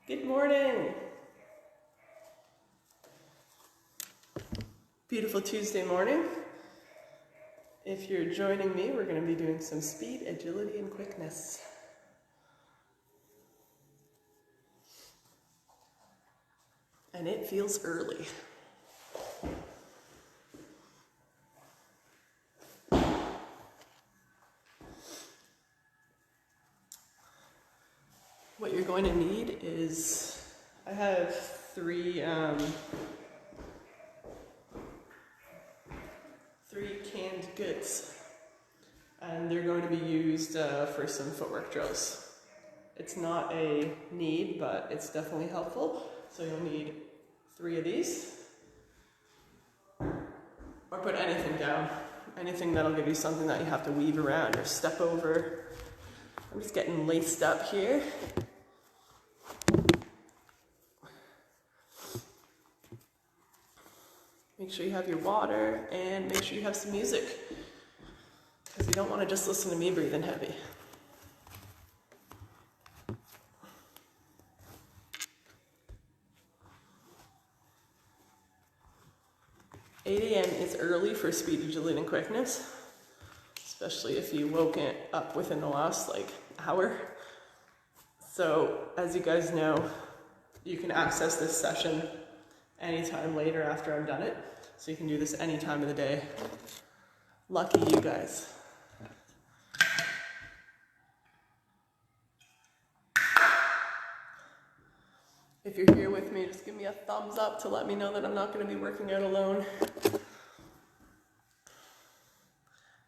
Good morning. Beautiful Tuesday morning. If you're joining me, we're going to be doing some speed, agility, and quickness. And it feels early. What you're going to need is, I have three canned goods, and they're going to be used for some footwork drills. It's not a need, but it's definitely helpful. So you'll need 3 of these, or put anything down, anything that'll give you something that you have to weave around or step over. I'm just getting laced up here. Make sure you have your water and make sure you have some music, because you don't want to just listen to me breathing heavy. $8 a.m. is early for speed, agility, and quickness, especially if you woke up within the last hour. So as you guys know, you can access this session anytime later after I've done it. So you can do this any time of the day. Lucky you guys. If you're here with me, just give me a thumbs up to let me know that I'm not going to be working out alone.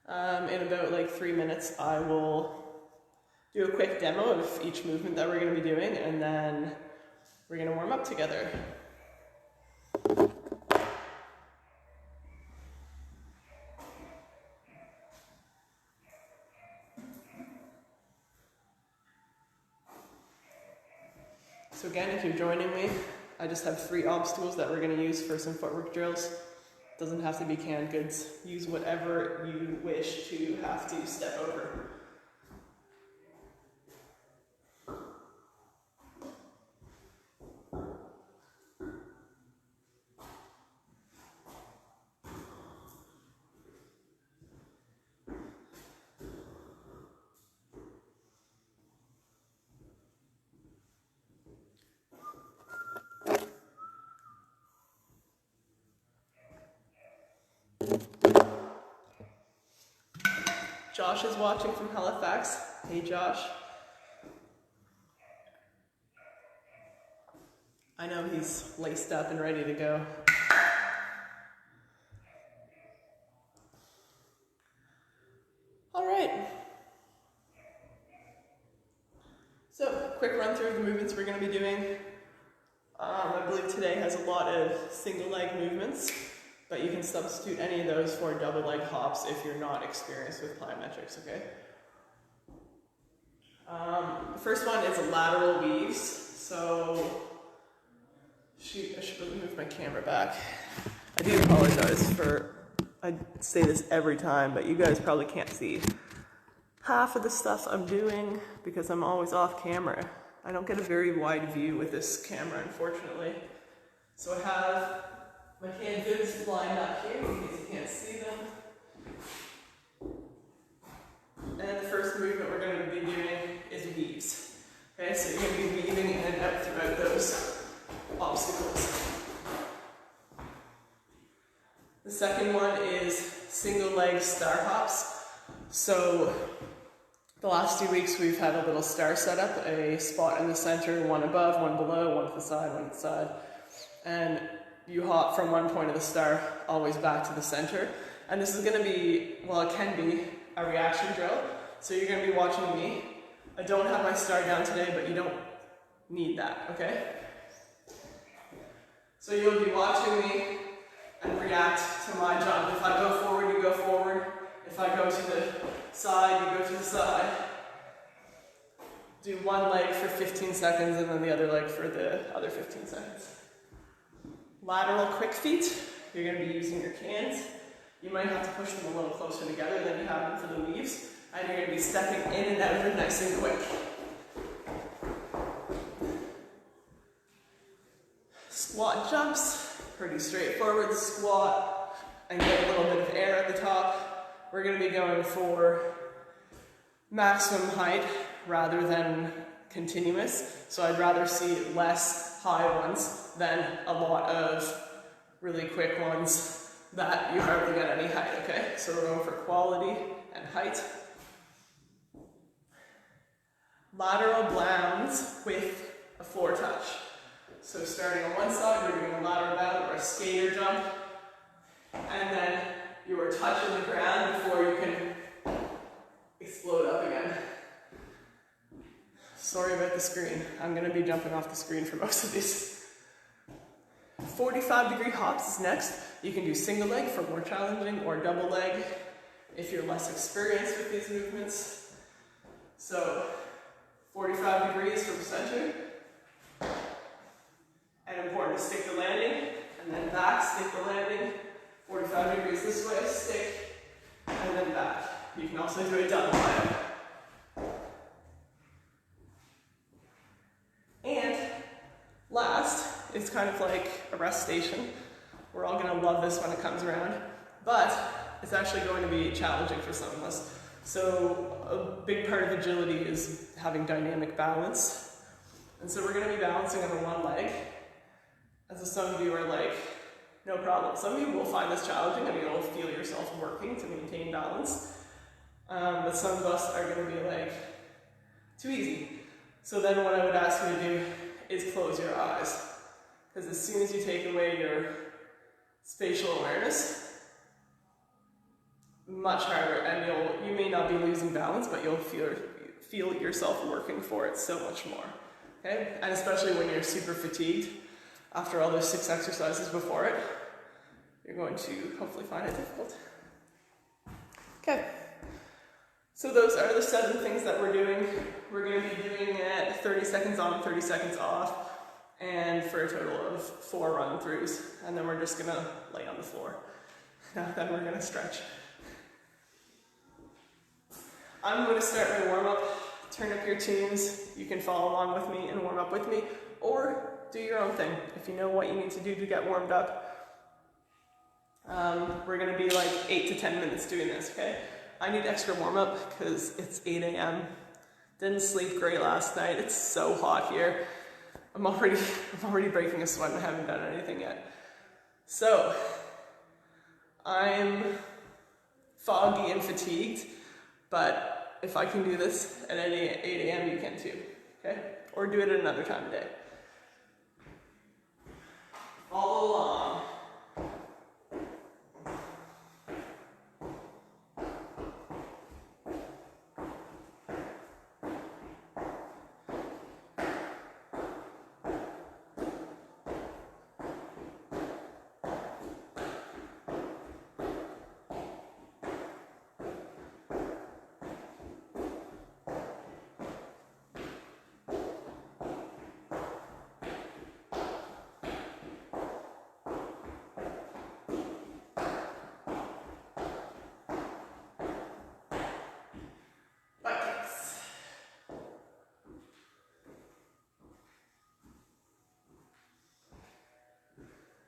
In about 3 minutes, I will do a quick demo of each movement that we're going to be doing, and then we're going to warm up together. So again, if you're joining me, I just have 3 obstacles that we're going to use for some footwork drills. Doesn't have to be canned goods. Use whatever you wish to have to step over. Josh is watching from Halifax. Hey Josh. I know he's laced up and ready to go. All right. So, quick run through of the movements we're going to be doing. I believe today has a lot of single leg movements, but you can substitute any of those for double leg hops if you're not experienced with plyometrics, okay? The first one is lateral weaves. So, shoot, I should really move my camera back. I do apologize I say this every time, but you guys probably can't see half of the stuff I'm doing because I'm always off camera. I don't get a very wide view with this camera, unfortunately. So I have my canned goods lined up here in case you can't see them. And the first movement we're going to be doing is weaves. Okay, so you're going to be weaving in and out throughout those obstacles. The second one is single leg star hops. So the last 2 weeks we've had a little star set up, a spot in the center, one above, one below, one to the side, one to the side. And you hop from one point of the star always back to the center. And this is going to be, well, it can be a reaction drill. So you're going to be watching me. I don't have my star down today, but you don't need that, okay? So you'll be watching me and react to my jump. If I go forward, you go forward. If I go to the side, you go to the side. Do one leg for 15 seconds and then the other leg for the other 15 seconds. Lateral quick feet. You're going to be using your cans. You might have to push them a little closer together than you have them for the weaves. And you're going to be stepping in and out of it nice and quick. Squat jumps, pretty straightforward. Squat and get a little bit of air at the top. We're going to be going for maximum height rather than continuous. So I'd rather see less high ones than a lot of really quick ones that you hardly get any height, okay? So we're going for quality and height. Lateral bounds with a floor touch. So starting on one side, we're doing a lateral bound or a skater jump, and then you are touching the ground before you can explode up again. Sorry about the screen. I'm going to be jumping off the screen for most of these. 45-degree hops is next. You can do single leg for more challenging or double leg if you're less experienced with these movements. So 45 degrees from center. And important to stick the landing, and then back, stick the landing. 45 degrees this way, stick, and then back. You can also do a double leg. And last, it's kind of like a rest station. We're all going to love this when it comes around, but it's actually going to be challenging for some of us. So a big part of agility is having dynamic balance. And so we're going to be balancing on one leg. And so some of you are like, no problem. Some of you will find this challenging and you'll feel yourself working to maintain balance. But some of us are going to be like, too easy. So then what I would ask you to do is close your eyes. Because as soon as you take away your spatial awareness, much harder, and you may not be losing balance, but you'll feel yourself working for it so much more. Okay? And especially when you're super fatigued after all those 6 exercises before it, you're going to hopefully find it difficult. Okay. So those are the 7 things that we're doing. We're going to be doing it 30 seconds on, 30 seconds off, and for a total of 4 run-throughs. And then we're just going to lay on the floor. Now then we're going to stretch. I'm going to start my warm-up. Turn up your tunes. You can follow along with me and warm up with me, or do your own thing if you know what you need to do to get warmed up. We're going to be like 8 to 10 minutes doing this, okay? I need extra warm-up because it's 8 a.m. Didn't sleep great last night. It's so hot here. I'm already breaking a sweat and I haven't done anything yet. So, I'm foggy and fatigued, but if I can do this at 8 a.m., you can too, okay? Or do it at another time of day. Follow along.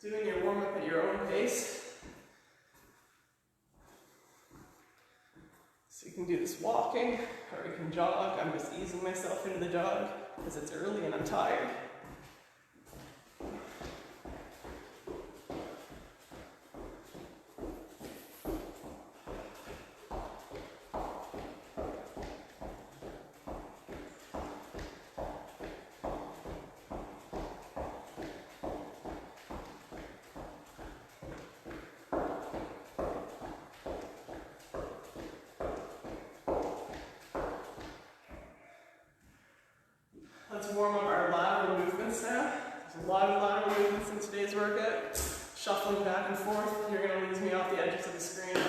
Doing your warm-up at your own pace. So you can do this walking, or you can jog. I'm just easing myself into the jog because it's early and I'm tired. Let's warm up our lateral movements now. There's a lot of lateral movements in today's workout. Shuffling back and forth. You're going to lose me off the edges of the screen.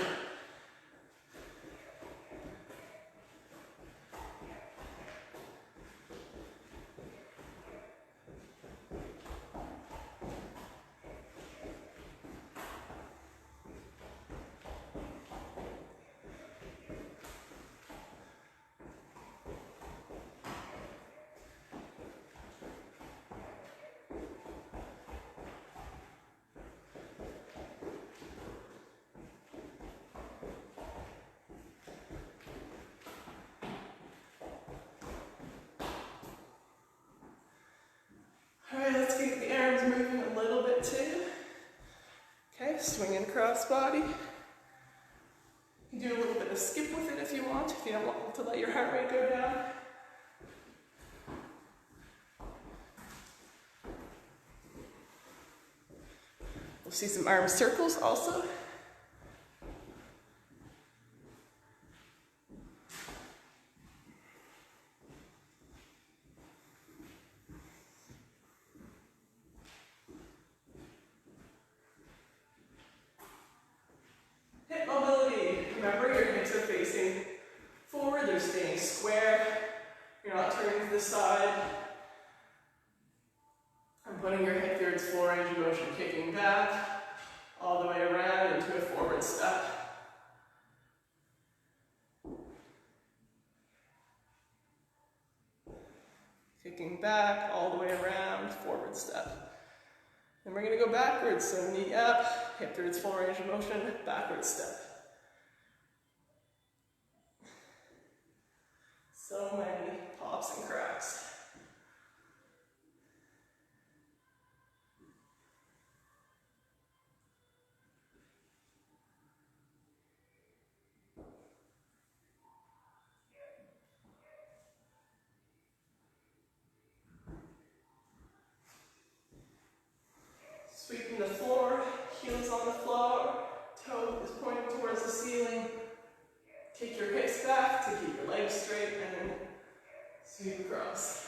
swinging cross body. You can do a little bit of skip with it if you want, if you don't want to let your heart rate go down. We'll see some arm circles also. Hip mobility. Remember, your hips are facing forward, they're staying square. You're not turning to the side. And putting your hip towards floor range of motion, kicking back all the way around into a forward step. Kicking back all the way around, forward step. And we're going to go backwards, so knee up, hip towards full range of motion, backward step. So many pops and cracks. Sweeping the floor, heels on the floor, toe is pointing towards the ceiling. Kick your hips back to keep your legs straight and then sweep across.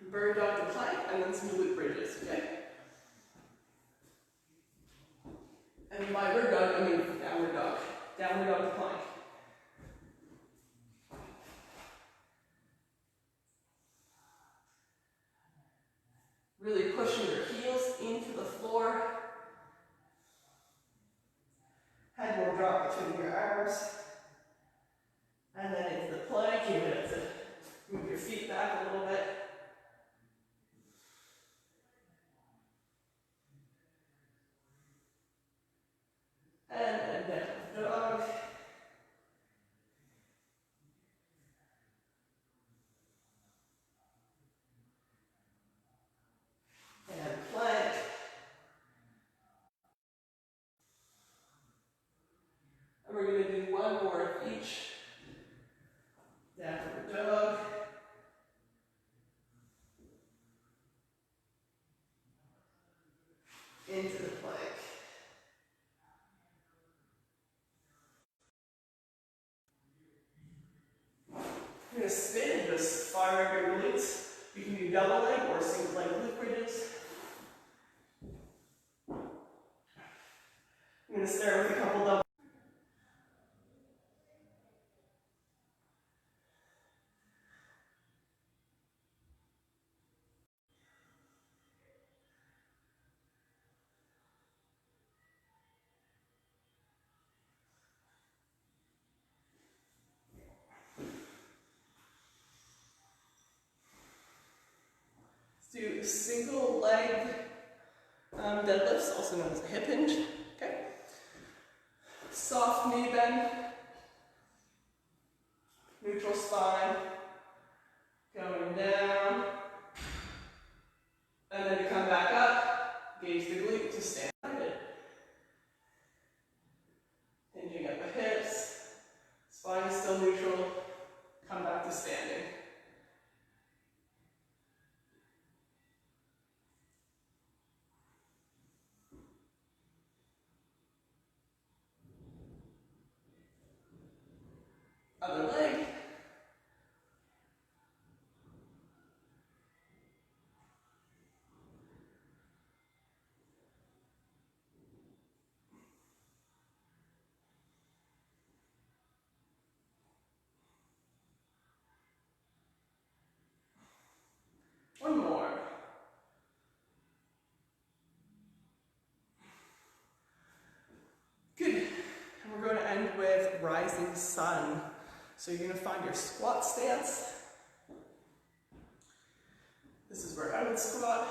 Bird dog to plank, and then some glute bridges, okay? And by bird dog, I mean downward dog. Downward dog to plank. Really pushing your heels into the floor. Head will drop between your arms. And then into the plank, you have to move your feet back a little bit. And then down dog. And plank. And we're going to do one more of each. Downward dog. Into the plank. You're going to spin and just fire up your glutes. You can do double leg or single leg glute bridges. I'm going to start with a couple double. Let's do single leg deadlifts, also known as a hip hinge. Okay. Soft knee bend. Neutral spine. Going down. And then you come back up. Gauge the glute to stand behind it. Hinging at the hips. Spine is still neutral. Come back to standing. Other leg. One more. Good. And we're going to end with rising sun. So you're gonna find your squat stance. This is where I would squat.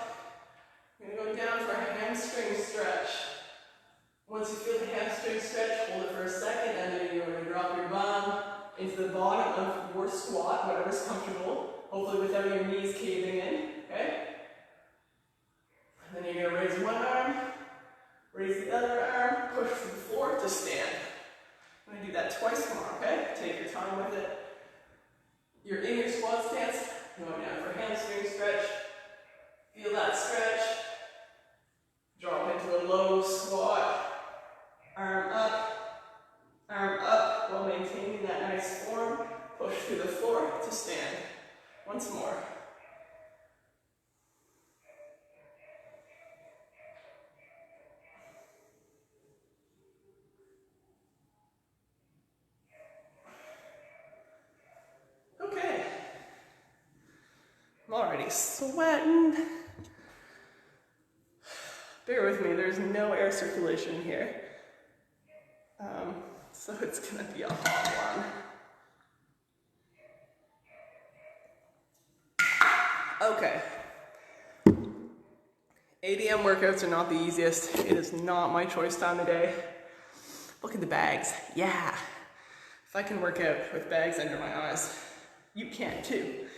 You're gonna go down for a hamstring stretch. Once you feel the hamstring stretch, hold it for a second, and then you're gonna drop your bum into the bottom of your squat, whatever's comfortable, hopefully without your knees caving in, okay? And then you're gonna raise one arm, raise the other arm, push to the floor to stand. I'm gonna do that twice more, okay? Take your time with it. You're in your squat stance, going down for hamstring stretch. Feel that stretch. Drop into a low squat. Arm up while maintaining that nice form. Push to the floor to stand. Once more. Okay. I'm already sweating. Bear with me, there's no air circulation here. So it's gonna be a hot one. Okay. 8 a.m. workouts are not the easiest. It is not my choice time of day. Look at the bags. Yeah. If I can work out with bags under my eyes, you can too.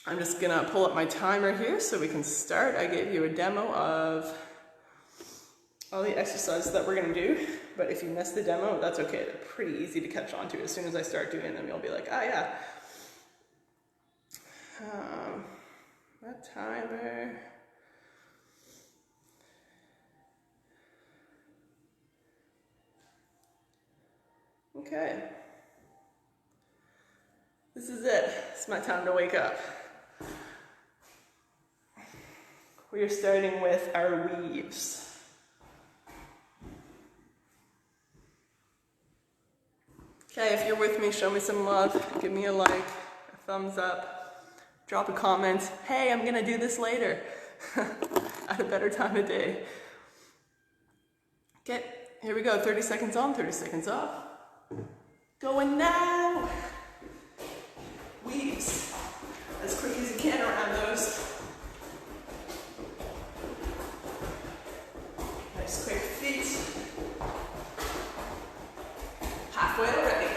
I'm just gonna pull up my timer here so we can start. I gave you a demo of all the exercises that we're gonna do, but if you missed the demo, that's okay. They're pretty easy to catch on to. As soon as I start doing them, you'll be like, ah, yeah. That timer. Okay. This is it. It's my time to wake up. We are starting with our weaves. Okay, if you're with me, show me some love. Give me a like, a thumbs up, drop a comment. Hey, I'm gonna do this later at a better time of day. Okay, here we go. 30 seconds on, 30 seconds off. Going now. Weaves as quick as you can around those. Nice quick feet. Halfway already.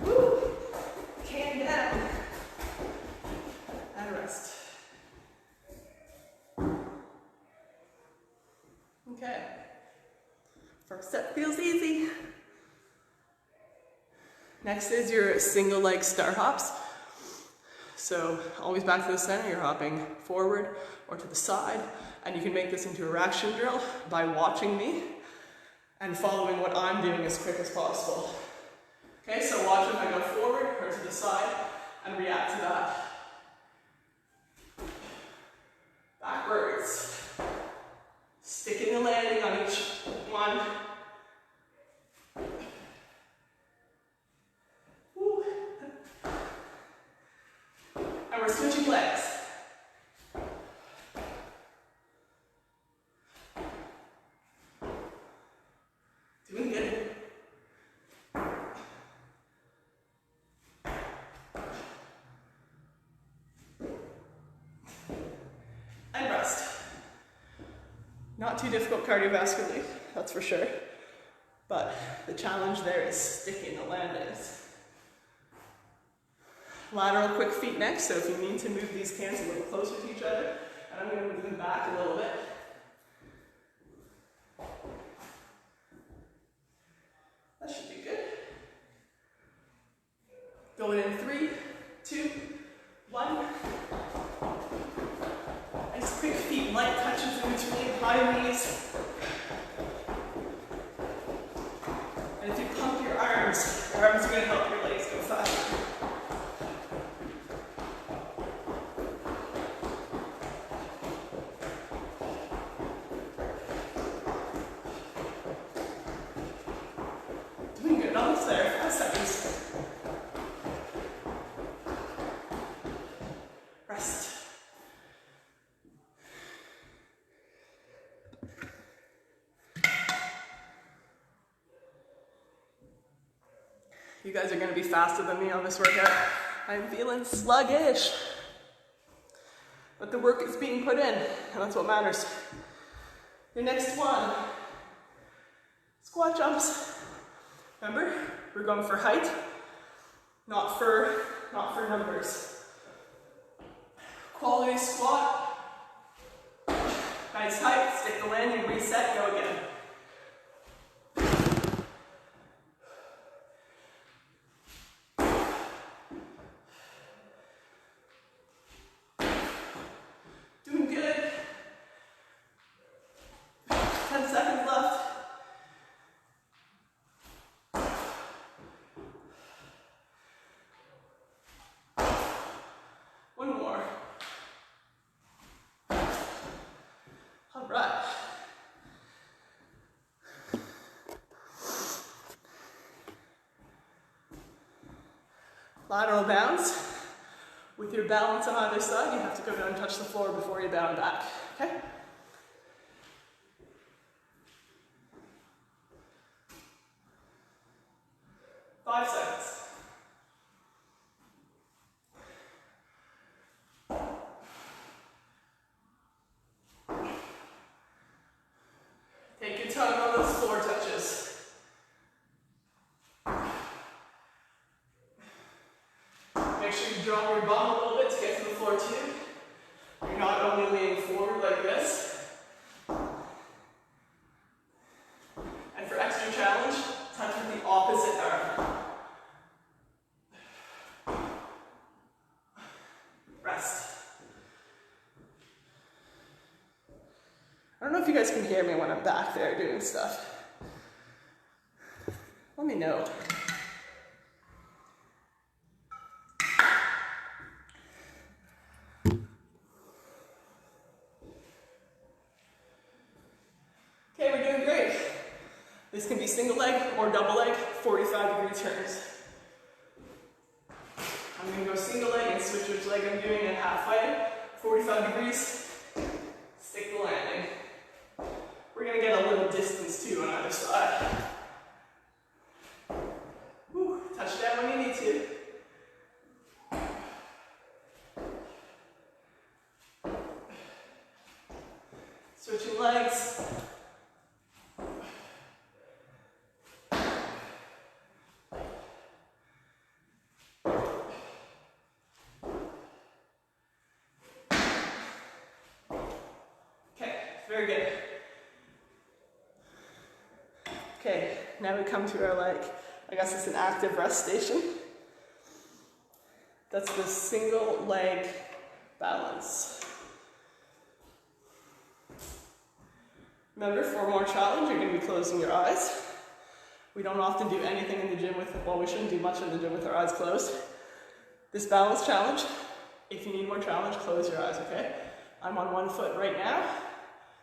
Woo. Calm down. And rest. Okay. First set feels easy. Next is your single leg star hops. So always back to the center, you're hopping forward or to the side, and you can make this into a reaction drill by watching me and following what I'm doing as quick as possible. Okay, so watch if I go forward or to the side and react to that. Backwards. Sticking the landing on each one. Woo. And we're switching legs. Doing good. And rest. Not too difficult cardiovascularly, that's for sure. But the challenge there is sticking the landings. Lateral quick feet next, so if you need to move these cans a little closer to each other, and I'm going to move them back a little bit. That should be good. Going in 3, 2, 1. Nice quick feet, light touches in between, high knees. And if you pump your arms are going to help your legs go faster. Doing good, almost there, 5 seconds. You guys are gonna be faster than me on this workout. I'm feeling sluggish. But the work is being put in, and that's what matters. Your next one, squat jumps. Remember, we're going for height, not for numbers. Quality squat. Nice height, stick the landing, reset, go again. Doing good. 10 seconds left. One more. All right. Lateral bounds. With your balance on either side, you have to go down and touch the floor before you bound back, okay? Five seconds. Take your time on those floor touches. Make sure you drop your bum a little bit to get to the floor too. You're not only leaning forward like this. And for extra challenge, touch with the opposite arm. Rest. I don't know if you guys can hear me when I'm back there doing stuff. Let me know. Okay, we're doing great. This can be single leg or double leg, 45-degree turns. I'm going to go single leg and switch which leg I'm doing at halfway. 45 degrees, stick the landing. We're going to get a little distance too on either side. Woo, touch down when you need to. Switching legs. Very good. Okay, now we come to our, I guess it's an active rest station. That's the single leg balance. Remember, for more challenge, you're going to be closing your eyes. We don't often do anything in the gym with, well, we shouldn't do much in the gym with our eyes closed. This balance challenge, if you need more challenge, close your eyes, okay? I'm on one foot right now.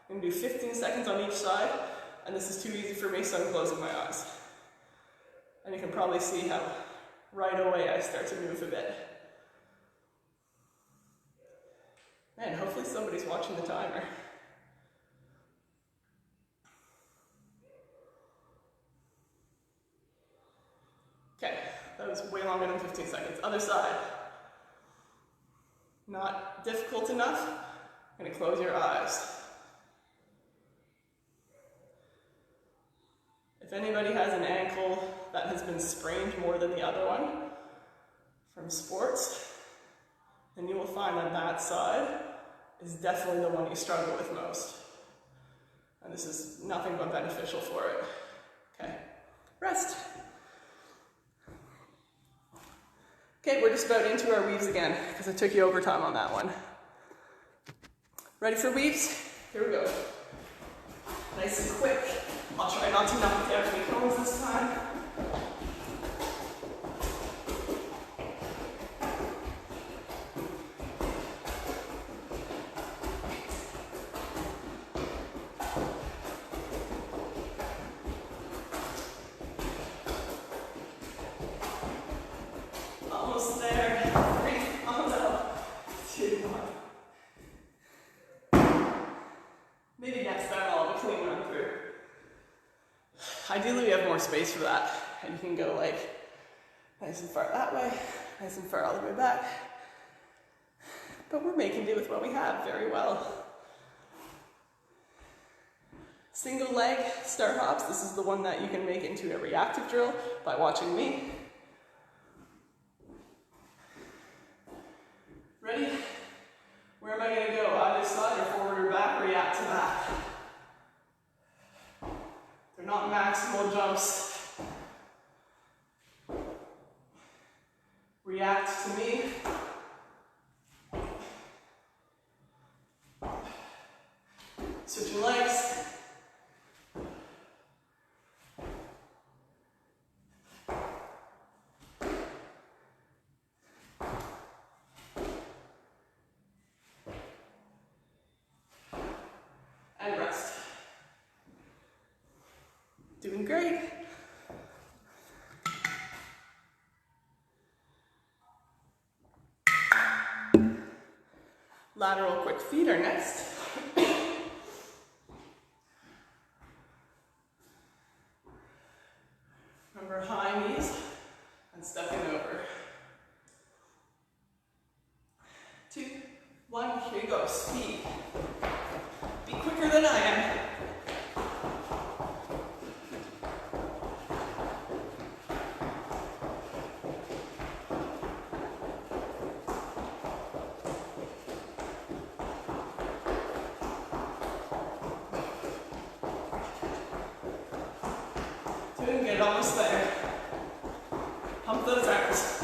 I'm going to do 15 seconds on each side, and this is too easy for me, so I'm closing my eyes. And you can probably see how right away I start to move a bit. Man, hopefully somebody's watching the timer. Okay, that was way longer than 15 seconds. Other side. Not difficult enough? I'm going to close your eyes. If anybody has an ankle that has been sprained more than the other one from sports, then you will find that that side is definitely the one you struggle with most. And this is nothing but beneficial for it. Okay, rest. Okay, we're just about into our weaves again, because I took you over time on that one. Ready for weaves? Here we go. Nice and quick. I'll try not to knock down any cones this time. Almost there. 3, on up. 2, 1. Maybe next time I'll have a clean run through. Ideally, we have more space for that, and you can go Nice and far that way, nice and far all the way back. But we're making do with what we have very well. Single leg star hops. This is the one that you can make into a reactive drill by watching me. Ready? Where am I going to go? Either side or forward or back? React to that. They're not maximal jumps. React to me. Switching legs. And rest. Doing great. Lateral quick feet are next. Remember high knees and stepping over. 2, 1, here you go, speed. Be quicker than I am. Doing good, almost there. Pump those arms.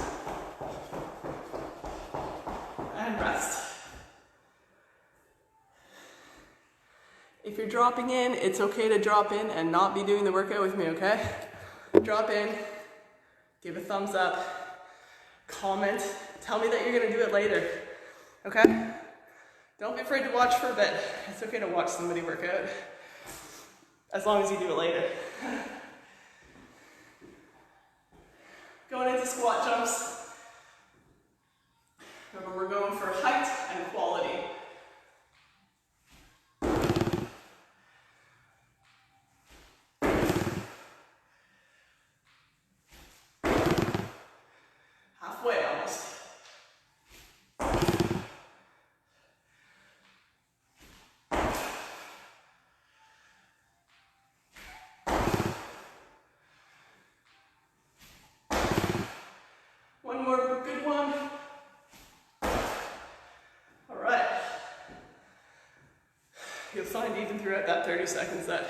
And rest. If you're dropping in, it's okay to drop in and not be doing the workout with me, okay? Drop in, give a thumbs up, comment, tell me that you're gonna do it later, okay? Don't be afraid to watch for a bit. It's okay to watch somebody work out, as long as you do it later. Going into squat jumps. Remember, we're going for height and quality. Halfway almost. One more good one. All right. You'll find even throughout that 30 seconds that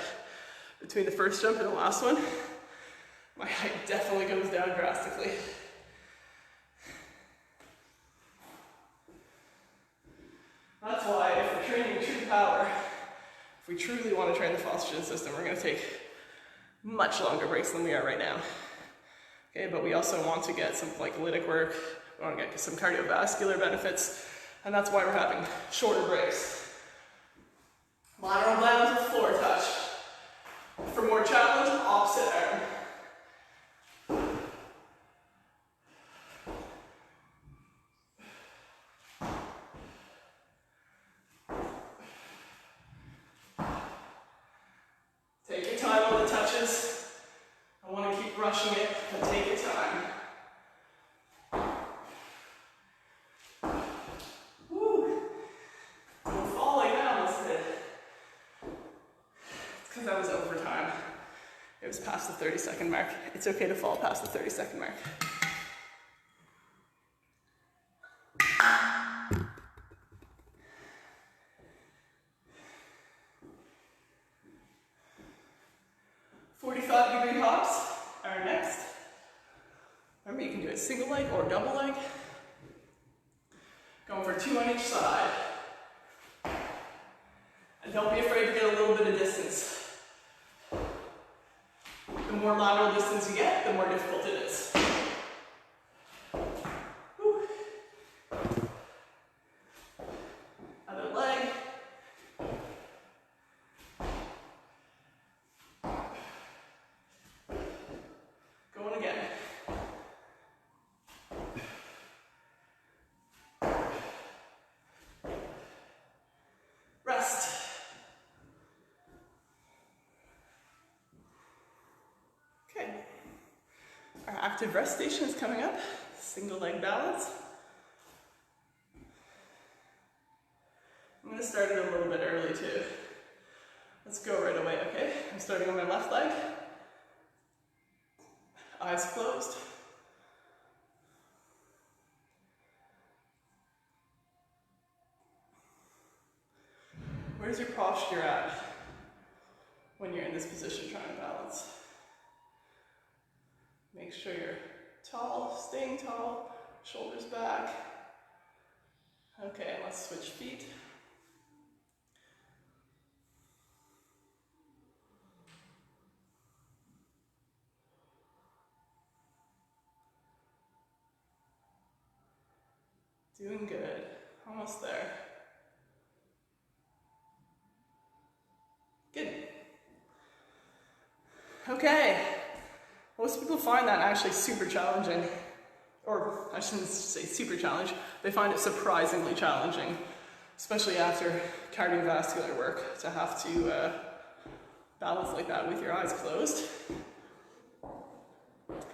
between the first jump and the last one, my height definitely goes down drastically. That's why if we're training true power, if we truly want to train the phosphagen system, we're going to take much longer breaks than we are right now. Okay, but we also want to get some lytic work, we want to get some cardiovascular benefits, and that's why we're having shorter breaks. Lateral bounds with floor touch. For more challenge, opposite arm. Take your time on the touches. I want to keep rushing it, but take your time. Woo! Don't fall like that almost did. It's because I was over time. It was past the 30-second mark. It's okay to fall past the 30-second mark. Remember, you can do it single leg or double leg. Going for 2 on each side. And don't be afraid to get a little bit of distance. The more lateral distance you get, the more difficult it is. Whew. Other leg. Going again. Rest. Okay. All right. Active rest station is coming up. Single leg balance. I'm going to start it a little bit early too. Let's go right away, okay? I'm starting on my left leg. Eyes closed. Where's your posture at when you're in this position trying to balance? Make sure you're tall, staying tall, shoulders back. Okay, let's switch feet. Doing good, almost there. Good. Okay, most people find that actually super challenging. Or I shouldn't say super challenge, they find it surprisingly challenging, especially after cardiovascular work, to have to balance like that with your eyes closed.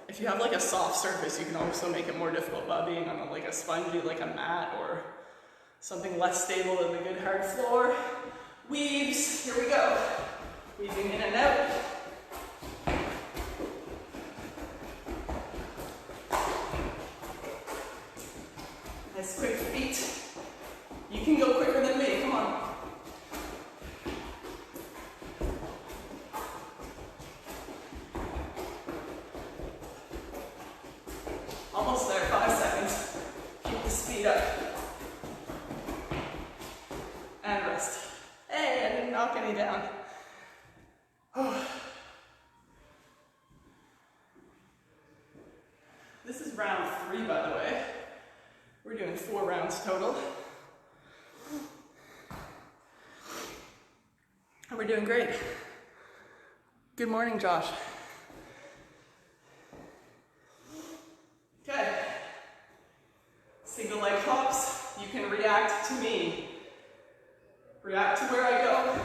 If you have like a soft surface, you can also make it more difficult by being on like a spongy, like a mat, or something less stable than the good hard floor. Weaves, here we go. Weaving in and out. Nice quick feet. You can go quicker than me, come on. Almost there, 5 seconds. Keep the speed up. And rest. Hey, I didn't knock any down. Oh. This is round 3, by the way. We're doing 4 rounds total. And we're doing great. Good morning, Josh. Okay. Single leg hops. You can react to me. React to where I go.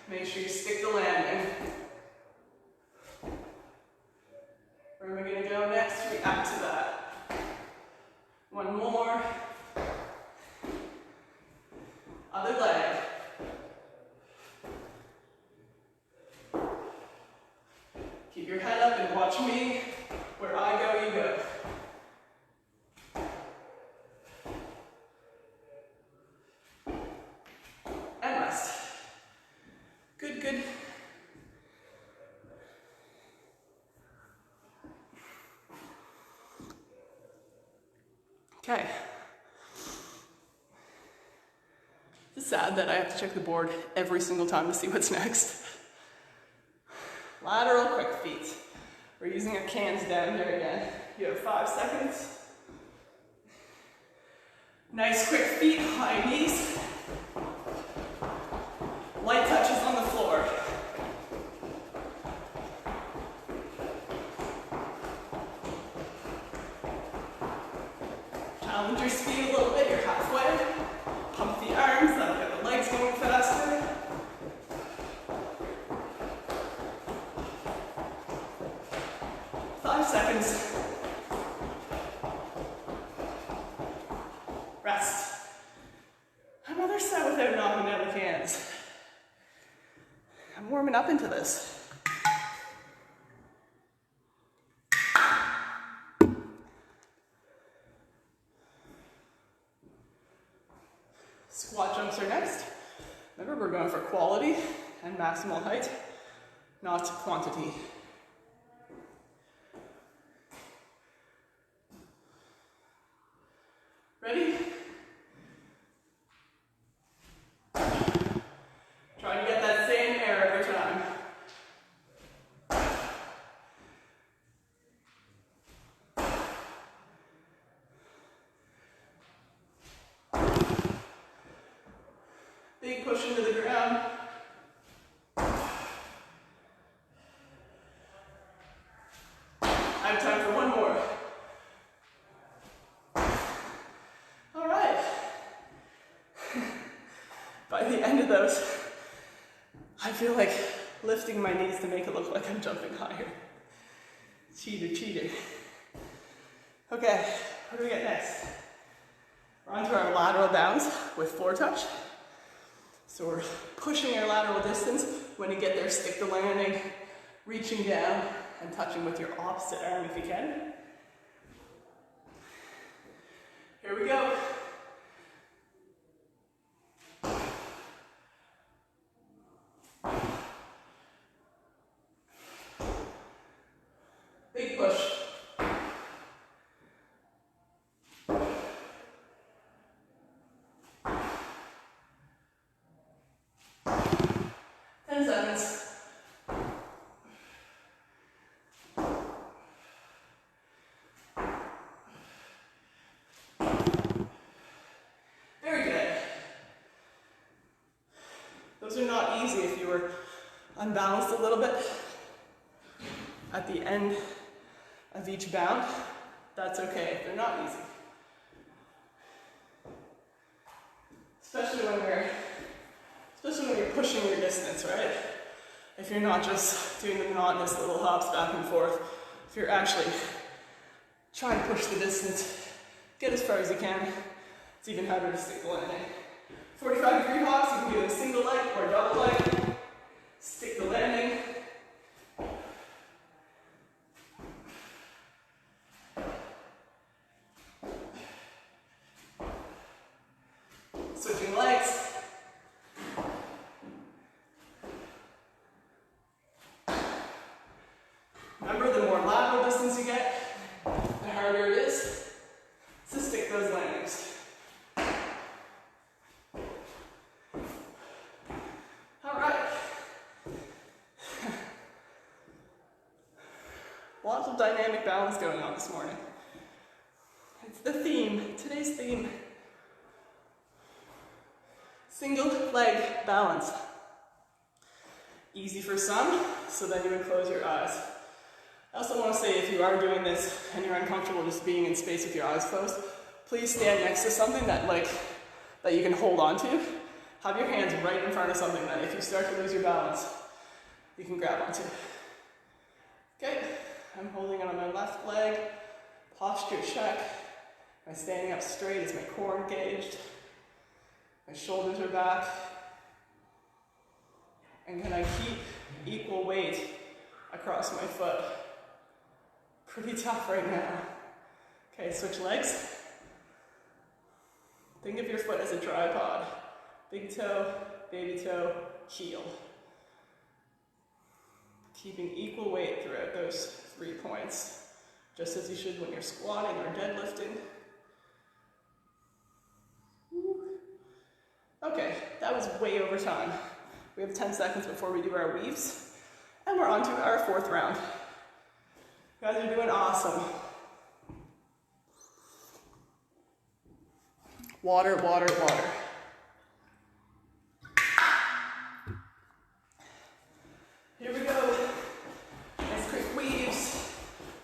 Make sure you stick the landing. Where am I going to go next? React to that. One more. Other leg. Keep your head up and watch me. Where I go, you go. And rest. Good, good. Okay. It's sad that I have to check the board every single time to see what's next. Lateral quick feet. We're using our cans down here again. You have 5 seconds. Nice quick feet, high knees. Light touches on the floor. Challenge your speed a little bit, you're halfway. Pump the arms, that'll get the legs going faster. Five seconds. Rest. Another set without knocking down the cans. I'm warming up into this. Squat jumps are next. Remember, we're going for quality and maximal height, not quantity. Ready? Try to get that same air every time. Big push into the ground. I have time for one more. All right. By the end of those, I feel like lifting my knees to make it look like I'm jumping higher. Cheater, cheater. Okay, what do we get next? We're on to our lateral bounds with floor touch. So we're pushing our lateral distance. When you get there, stick the landing, reaching down and touching with your opposite arm if you can. Here we go. Big push. Those are not easy if you were unbalanced a little bit at the end of each bound. That's okay, they're not easy. Especially when you're pushing your distance, right? If you're not just doing the monotonous little hops back and forth, if you're actually trying to push the distance, get as far as you can, it's even harder to stick the landing. 45-degree hops, you can do a single leg or a double leg. Stick the landing. Switching legs. Remember, the more lateral distance you get, the harder it is to stick those landings. Lots of dynamic balance going on this morning. It's the theme, today's theme. Single leg balance. Easy for some, so then you would close your eyes. I also want to say, if you are doing this and you're uncomfortable just being in space with your eyes closed, please stand next to something that you can hold on to. Have your hands right in front of something that if you start to lose your balance, you can grab onto. Okay. I'm holding on my left leg, posture check. Am I standing up straight? Is my core engaged? My shoulders are back. And can I keep equal weight across my foot? Pretty tough right now. Okay, switch legs. Think of your foot as a tripod. Big toe, baby toe, heel. Keeping equal weight throughout those 3 points, just as you should when you're squatting or deadlifting. Okay, that was way over time. We have 10 seconds before we do our weaves, and we're on to our 4th round. You guys are doing awesome. Water, water, water. Here we go. Nice quick weaves.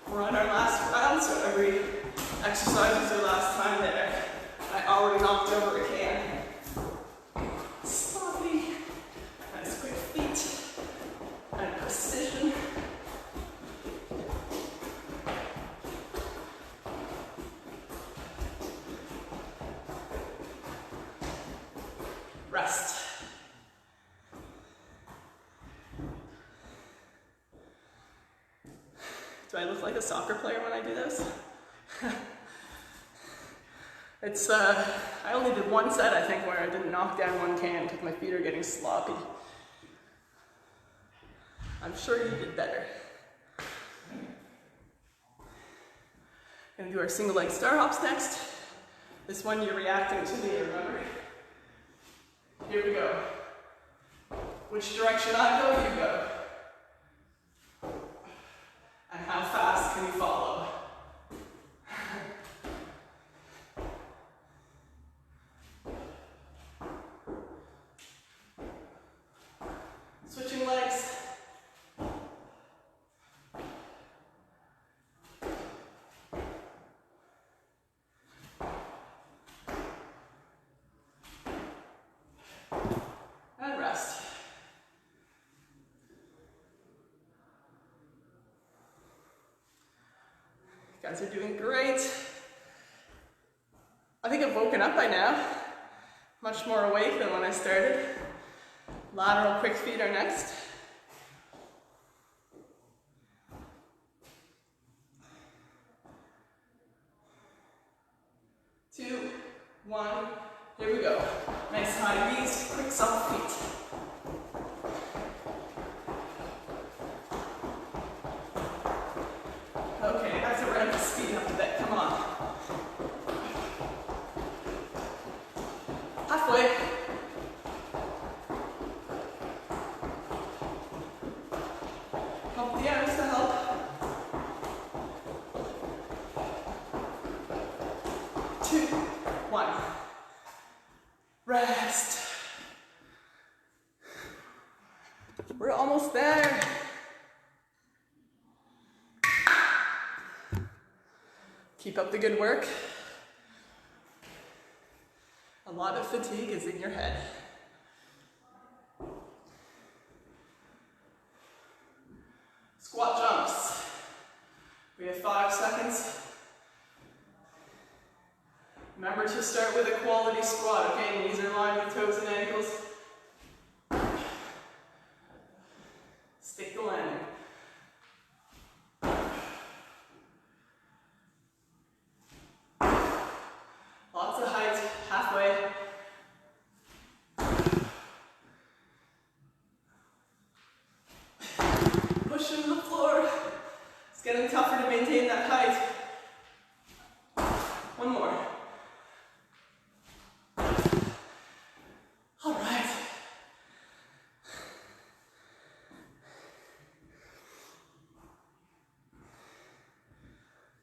We're on our last round, so every exercise is your last time there. I already knocked over a can. Sloppy. Nice quick feet. And precision. Rest. Do I look like a soccer player when I do this? I only did one set, I think, where I didn't knock down one can because my feet are getting sloppy. I'm sure you did better. Gonna do our single leg star hops next. This one you're reacting to me, remember? Here we go. Which direction I go, you go. And how fast can you follow? Switching legs. And rest. You guys are doing great. I think I've woken up by now. Much more awake than when I started. Lateral quick feet are next. Two, one, here we go. Nice high knees, quick soft feet. Okay, that's a ramp to speed up a bit, come on. Halfway. Pump the arms to help. Two, one. Rest. We're almost there. Keep up the good work. A lot of fatigue is in your head. Squat jumps. We have 5 seconds. Remember to start with a quality squat, okay? Knees are lined with toes and ankles. Stick the landing. Lots of height, halfway. Push into the floor. It's getting tougher to maintain that height. One more. All right.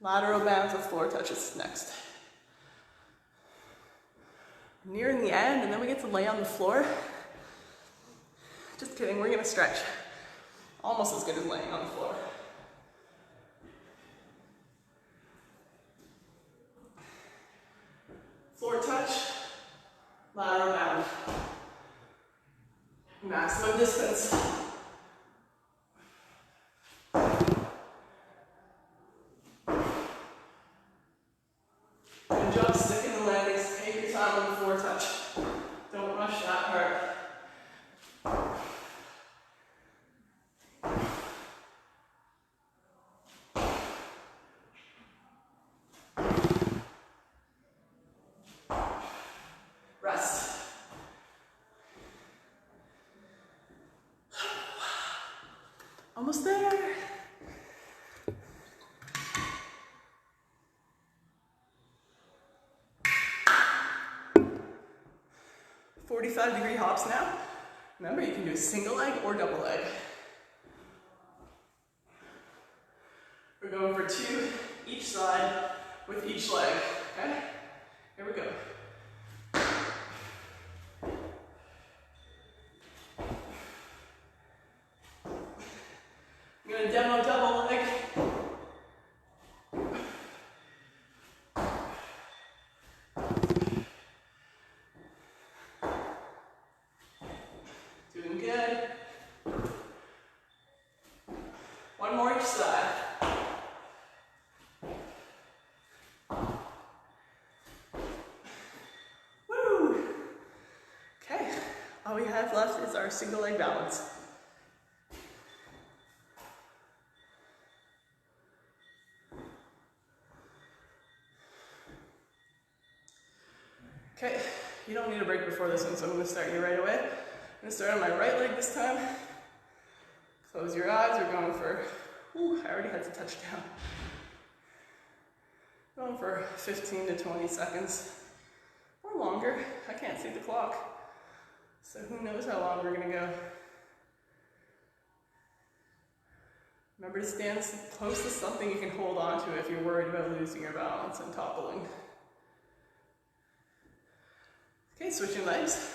Lateral bounds with floor touches next. Nearing the end, and then we get to lay on the floor. Just kidding, we're gonna stretch. Almost as good as laying on the floor. Floor touch, lateral bound. Maximum distance. Good job sticking the landings. Take your time on the floor touch. Don't rush that part. Rest. Almost there. .45-degree hops now. Remember, you can do a single leg or double leg. We're going for 2 each side with each leg, okay? Here we go. I'm gonna demo double leg. Doing good. One more each side. Woo! Okay, all we have left is our single leg balance. Okay, you don't need a break before this one, so I'm going to start you right away. I'm going to start on my right leg this time. Close your eyes, we're going for, I already had to touch down. Going for 15 to 20 seconds, or longer. I can't see the clock, so who knows how long we're going to go. Remember to stand close to something you can hold on to if you're worried about losing your balance and toppling. Okay, switching legs.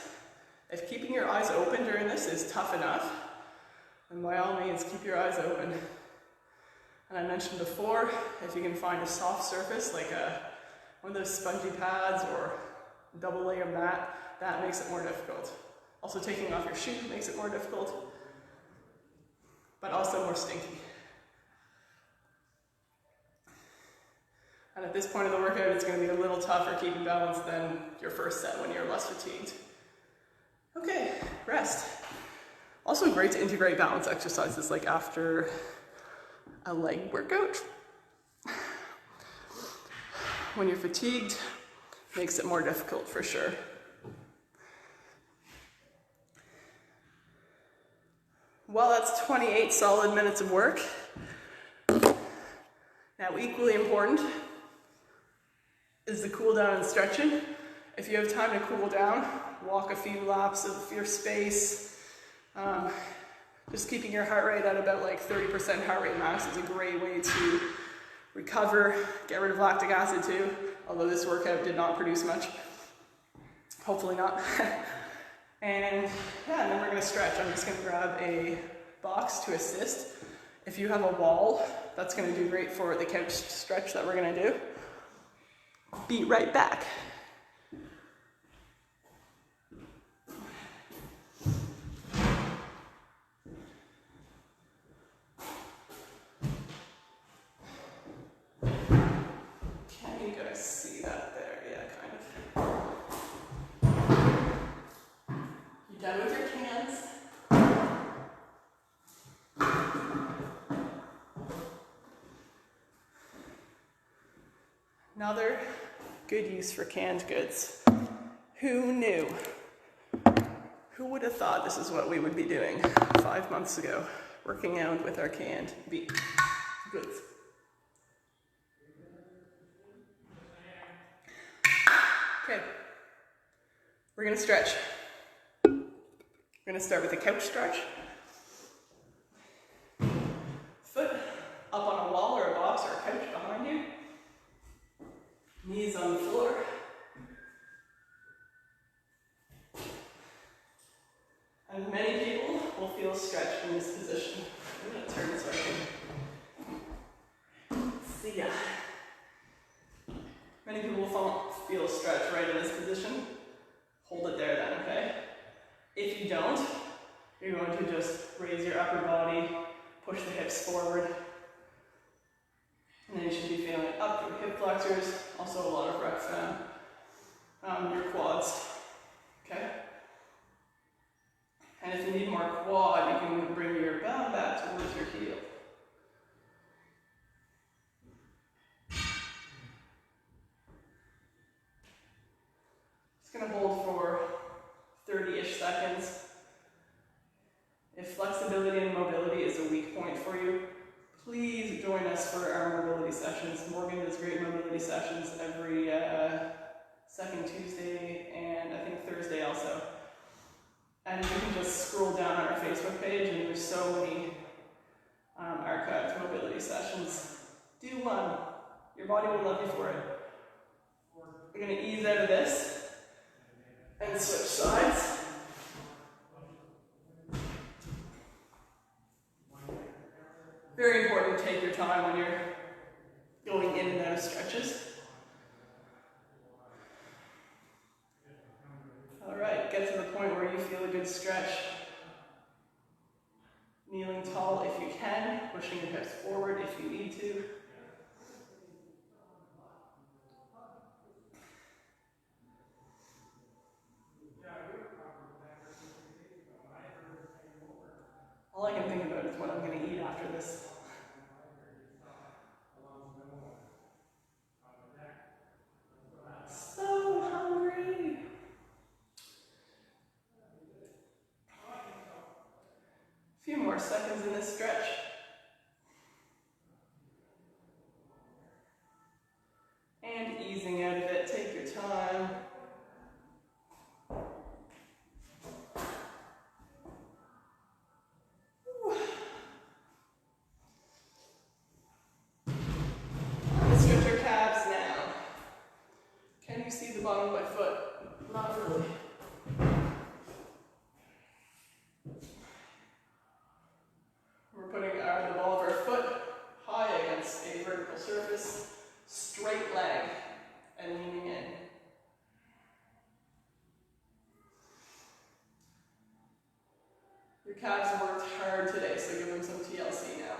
If keeping your eyes open during this is tough enough, then by all means keep your eyes open. And I mentioned before, if you can find a soft surface like one of those spongy pads or double layer mat, that makes it more difficult. Also taking off your shoe makes it more difficult, but also more stinky. And at this point of the workout, it's going to be a little tougher keeping balance than your first set when you're less fatigued. Okay, rest. Also great to integrate balance exercises like after a leg workout. When you're fatigued, makes it more difficult for sure. Well, that's 28 solid minutes of work. Now, equally important is the cool down and stretching. If you have time to cool down, walk a few laps of your space. Just keeping your heart rate at about like 30% heart rate max is a great way to recover, get rid of lactic acid too, although this workout did not produce much. Hopefully not. And yeah, and then we're gonna stretch. I'm just gonna grab a box to assist. If you have a wall, that's gonna do great for the couch stretch that we're gonna do. Be right back. Can you guys see that there? Yeah, kind of. You done with your cans? Another good use for canned goods. Who knew? Who would have thought this is what we would be doing 5 months ago, working out with our canned goods? Okay, we're gonna stretch. We're gonna start with a couch stretch. Foot up on a wall or a box or a couch behind you. Knees on the floor. And many people will feel stretched in this position. I'm going to turn so I can see ya. Many people will feel stretched right in this position. Hold it there then, okay? If you don't, you're going to just raise your upper body, push the hips forward, and then you should be feeling it up through hip flexors, also a lot of reps down your quads, okay? And if you need more quad, you can bring your bum back towards your heel. Just gonna hold for 30-ish seconds. If flexibility and mobility is a weak point for you, please join us for our mobility sessions. Morgan does great mobility sessions every second Tuesday and I think Thursday also. And you can just scroll down on our Facebook page and there's so many archived mobility sessions. Do one. Your body will love you for it. We're going to ease out of this and switch sides. Very important to take your time when you're going in and out of stretches. All right, get to the point where you feel a good stretch. Kneeling tall if you can, pushing your hips forward if you need to. All I can think about is what I'm going to eat after this. So hungry. A few more seconds in this stretch. And easing out of it, take your time. Let's stretch your calves now. Can you see the bottom of my foot? Not really. We're putting the ball of our foot high against a vertical surface, straight leg, and leaning in. Your calves worked hard today, so give them some TLC now.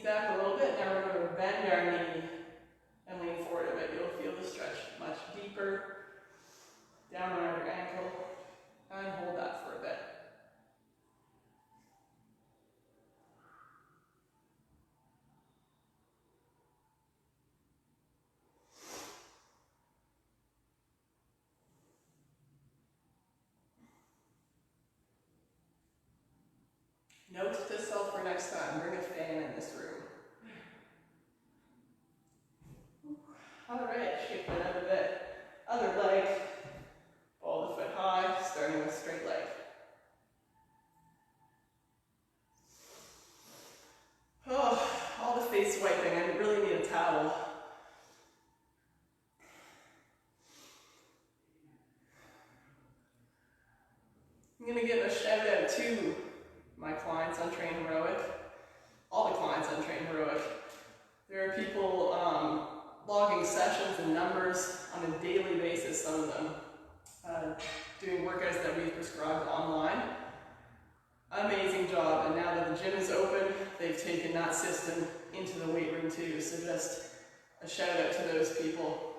back a little bit. Now we're going to bend our knee and lean forward a bit. You'll feel the stretch much deeper. Down around your ankle. And hold that for a bit. Note to self for next time, bring a fan in this room. Alright, shift it out a bit. Other leg, ball the foot high, starting with straight leg. Oh, all the face wiping, I really need a towel. I'm going to give a shout out to my clients on Train Heroic, all the clients on Train Heroic. There are people logging sessions and numbers on a daily basis, some of them doing workouts that we've prescribed online. Amazing job, and now that the gym is open, they've taken that system into the weight room too, so just a shout out to those people.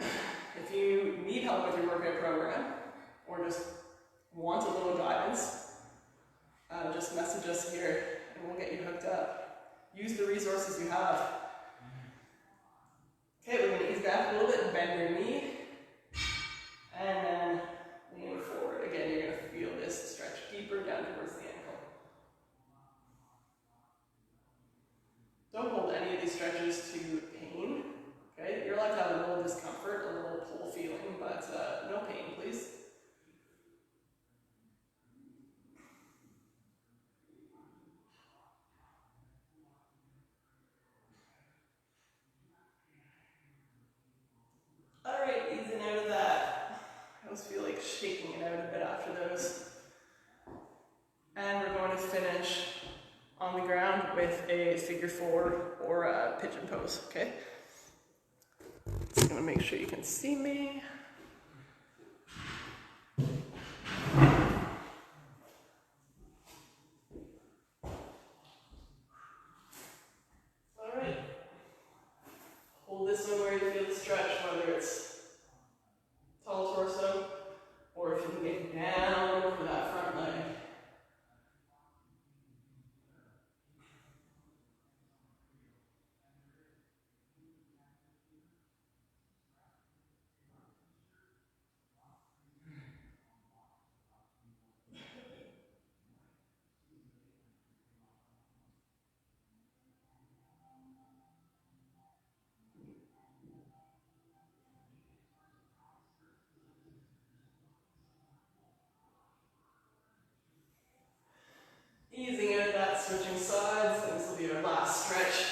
If you need help with your workout program, or just want a little guidance, just message us here and we'll get you hooked up. Use the resources you have. Okay, we're going to ease back a little bit and bend your knee. And then lean forward. Again, you're going to feel this stretch deeper down towards the ankle. Don't hold any of these stretches to pain. Okay, you're allowed to have a little discomfort, a little pull feeling, but no pain, please. Alright, easing out of that. I always feel like shaking it out a bit after those. And we're going to finish on the ground with a figure four or a pigeon pose, okay? Just gonna make sure you can see me. Alright. Hold this one where you feel the stretch, whether it's tall torso or if you can get down over that front leg. Easing out of that, switching sides, and this will be our last stretch.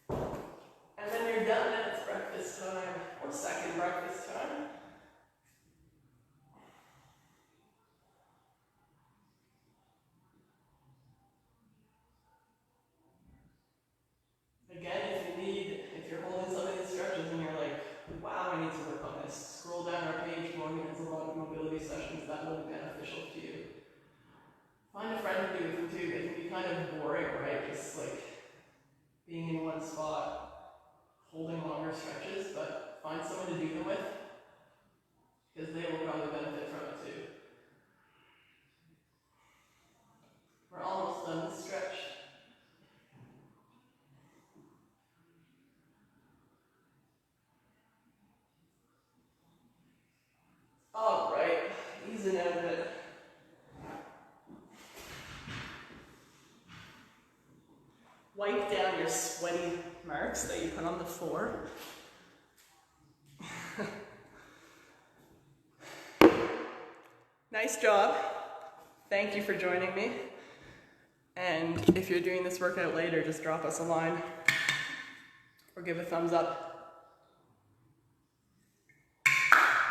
And then you're done and it's breakfast time, or second breakfast time. Again, if you're holding some of these stretches and you're like, wow, I need to work on this, scroll down our page. Morgan has a lot of mobility sessions that will be beneficial to you. Find a friend to do with them too. They can be kind of boring, right? Just like being in one spot, holding longer stretches, but find someone to do them with, because they will probably benefit from it too. We're almost done this stretch. All right, easing out of it. Wipe down your sweaty marks that you put on the floor. Nice job. Thank you for joining me. And if you're doing this workout later, just drop us a line or give a thumbs up.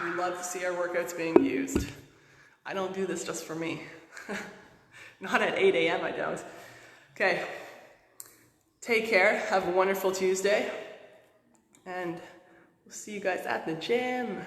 We love to see our workouts being used. I don't do this just for me. Not at 8 a.m. I don't. Okay. Take care. Have a wonderful Tuesday. And we'll see you guys at the gym.